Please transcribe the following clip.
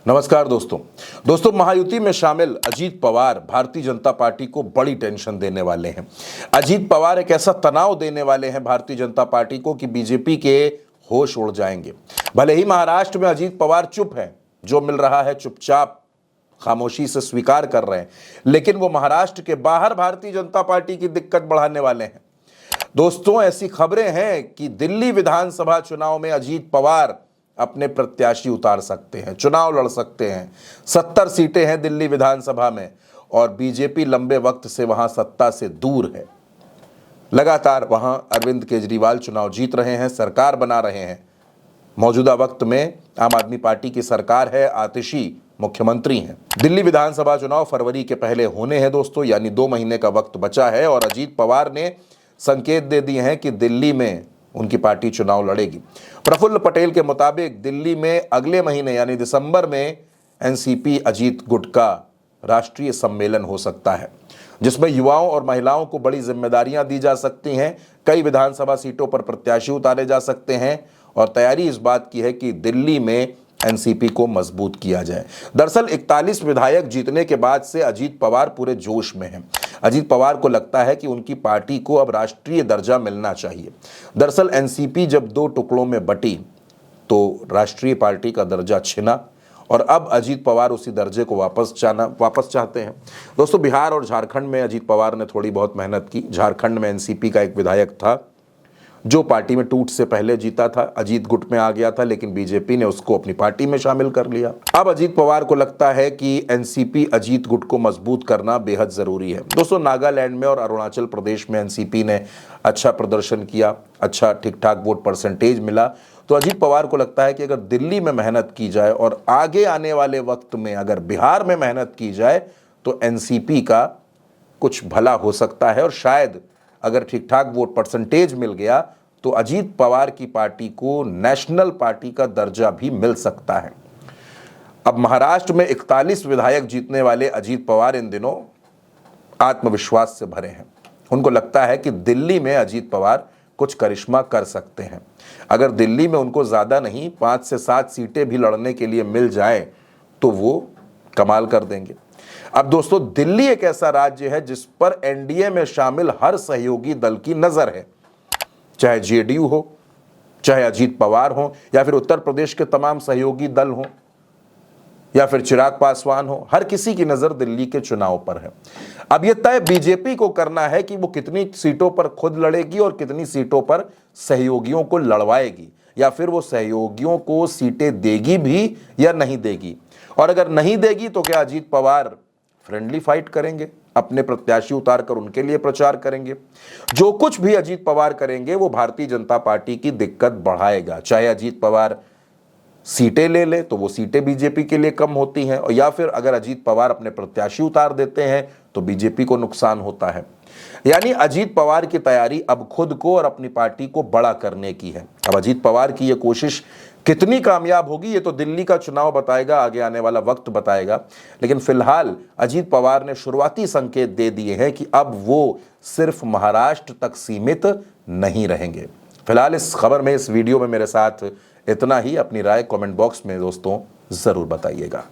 नमस्कार दोस्तों महायुति में शामिल अजीत पवार भारतीय जनता पार्टी को बड़ी टेंशन देने वाले हैं। अजीत पवार एक ऐसा तनाव देने वाले हैं भारतीय जनता पार्टी को कि बीजेपी के होश उड़ जाएंगे। भले ही महाराष्ट्र में अजीत पवार चुप हैं, जो मिल रहा है चुपचाप खामोशी से स्वीकार कर रहे हैं, लेकिन वो महाराष्ट्र के बाहर भारतीय जनता पार्टी की दिक्कत बढ़ाने वाले हैं। दोस्तों, ऐसी खबरें हैं कि दिल्ली विधानसभा चुनाव में अजीत पवार अपने प्रत्याशी उतार सकते हैं, चुनाव लड़ सकते हैं। 70 सीटें हैं दिल्ली विधानसभा में और बीजेपी लंबे वक्त से वहां सत्ता से दूर है। लगातार वहां अरविंद केजरीवाल चुनाव जीत रहे हैं, सरकार बना रहे हैं। मौजूदा वक्त में आम आदमी पार्टी की सरकार है, आतिशी मुख्यमंत्री हैं। दिल्ली विधानसभा चुनाव फरवरी के पहले होने हैं दोस्तों, यानी 2 महीने का वक्त बचा है और अजीत पवार ने संकेत दे दिए हैं कि दिल्ली में उनकी पार्टी चुनाव लड़ेगी। प्रफुल्ल पटेल के मुताबिक दिल्ली में अगले महीने यानी दिसंबर में एनसीपी अजीत गुट का राष्ट्रीय सम्मेलन हो सकता है, जिसमें युवाओं और महिलाओं को बड़ी जिम्मेदारियां दी जा सकती हैं। कई विधानसभा सीटों पर प्रत्याशी उतारे जा सकते हैं और तैयारी इस बात की है कि दिल्ली में एनसीपी को मजबूत किया जाए। दरअसल 41 विधायक जीतने के बाद से अजीत पवार पूरे जोश में हैं। अजीत पवार को लगता है कि उनकी पार्टी को अब राष्ट्रीय दर्जा मिलना चाहिए। दरअसल एनसीपी जब 2 टुकड़ों में बटी तो राष्ट्रीय पार्टी का दर्जा छिना और अब अजीत पवार उसी दर्जे को वापस चाहते हैं। दोस्तों, बिहार और झारखंड में अजीत पवार ने थोड़ी बहुत मेहनत की। झारखंड में एनसीपी का एक विधायक था जो पार्टी में टूट से पहले जीता था, अजीत गुट में आ गया था, लेकिन बीजेपी ने उसको अपनी पार्टी में शामिल कर लिया। अब अजीत पवार को लगता है कि एनसीपी अजीत गुट को मजबूत करना बेहद जरूरी है। दोस्तों, नागालैंड में और अरुणाचल प्रदेश में एनसीपी ने अच्छा प्रदर्शन किया, अच्छा ठीक ठाक वोट परसेंटेज मिला। तो अजीत पवार को लगता है कि अगर दिल्ली में मेहनत की जाए और आगे आने वाले वक्त में अगर बिहार में मेहनत की जाए तो एनसीपी का कुछ भला हो सकता है और शायद अगर ठीक ठाक वोट परसेंटेज मिल गया तो अजीत पवार की पार्टी को नेशनल पार्टी का दर्जा भी मिल सकता है। अब महाराष्ट्र में 41 विधायक जीतने वाले अजीत पवार इन दिनों आत्मविश्वास से भरे हैं। उनको लगता है कि दिल्ली में अजीत पवार कुछ करिश्मा कर सकते हैं। अगर दिल्ली में उनको ज्यादा नहीं 5 से 7 सीटें भी लड़ने के लिए मिल जाए तो वो कमाल कर देंगे। अब दोस्तों, दिल्ली एक ऐसा राज्य है जिस पर एनडीए में शामिल हर सहयोगी दल की नजर है, चाहे जेडीयू हो, चाहे अजीत पवार हो, या फिर उत्तर प्रदेश के तमाम सहयोगी दल हो, या फिर चिराग पासवान हो। हर किसी की नजर दिल्ली के चुनाव पर है। अब यह तय बीजेपी को करना है कि वो कितनी सीटों पर खुद लड़ेगी और कितनी सीटों पर सहयोगियों को लड़वाएगी, या फिर वो सहयोगियों को सीटें देगी भी या नहीं देगी। और अगर नहीं देगी तो क्या अजीत पवार फ्रेंडली फाइट करेंगे, अपने प्रत्याशी उतारकर उनके लिए प्रचार करेंगे? जो कुछ भी अजीत पवार करेंगे वो भारतीय जनता पार्टी की दिक्कत बढ़ाएगा। चाहे अजीत पवार सीटें ले ले तो वो सीटें बीजेपी के लिए कम होती हैं, और या फिर अगर अजीत पवार अपने प्रत्याशी उतार देते हैं तो बीजेपी को नुकसान होता है। यानी अजीत पवार की तैयारी अब खुद को और अपनी पार्टी को बड़ा करने की है। अब अजीत पवार की यह कोशिश कितनी कामयाब होगी ये तो दिल्ली का चुनाव बताएगा, आगे आने वाला वक्त बताएगा। लेकिन फिलहाल अजीत पवार ने शुरुआती संकेत दे दिए हैं कि अब वो सिर्फ महाराष्ट्र तक सीमित नहीं रहेंगे। फिलहाल इस खबर में, इस वीडियो में मेरे साथ इतना ही। अपनी राय कमेंट बॉक्स में दोस्तों जरूर बताइएगा।